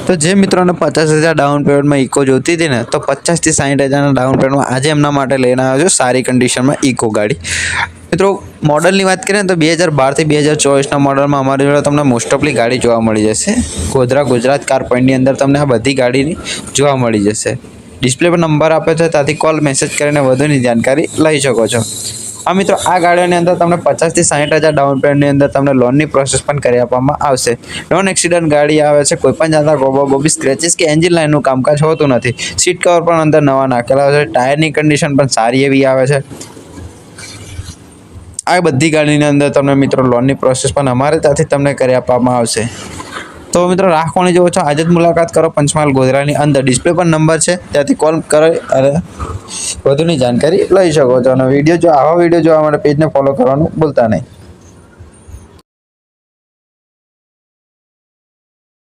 તો જે મિત્રોને 50,000 ડાઉન પેમેન્ટમાં ઇકો જોતી હતી ને, તો 50 થી 60,000ના ડાઉન પેમેન્ટમાં આજે એમના માટે લઈને આવ્યો છું સારી કન્ડિશનમાં ઇકો ગાડી। મિત્રો મોડલની વાત કરીએ ને તો 2012 થી 2024ના મોડલમાં અમારી જોડે તમને મોસ્ટ ઓફલી ગાડી જોવા મળી જશે। ગોધરા ગુજરાત કાર પોઈન્ટની અંદર તમને આ બધી ગાડીની જોવા મળી જશે। ડિસ્પ્લે પર નંબર આપે છે, ત્યાંથી કોલ મેસેજ કરીને વધુની જાણકારી લઈ શકો છો। આ મિત્રો આ ગાડીઓની અંદર તમને 50 થી 60,000 ડાઉન પેમેન્ટની અંદર તમને લોનની પ્રોસેસ પણ કરી આપવામાં આવશે। નોન એક્સિડન્ટ ગાડી આવે છે, કોઈ પણ જાતના ગોબી સ્ક્રેચીસ કે એન્જિન લાઇનનું કામકાજ હોતું નથી। સીટ કવર પણ અંદર નવા નાખેલા છે, ટાયરની કન્ડિશન પણ સારી એવી આવે છે। આ બધી ગાડીની અંદર તમને મિત્રો લોનની પ્રોસેસ પણ અમારે ત્યાંથી તમને કરી આપવામાં આવશે। તો મિત્રો રાખવાની જો છો આજે જ મુલાકાત કરો પંચમહાલ ગોધરાની અંદર। ડિસ્પ્લે પર નંબર છે, ત્યાંથી કોલ કરો અને વધુની જાણકારી લઈ શકો છો। અને આવા વિડીયો જોવા માટે પેજને ફોલો કરવાનું ભૂલતા નહીં।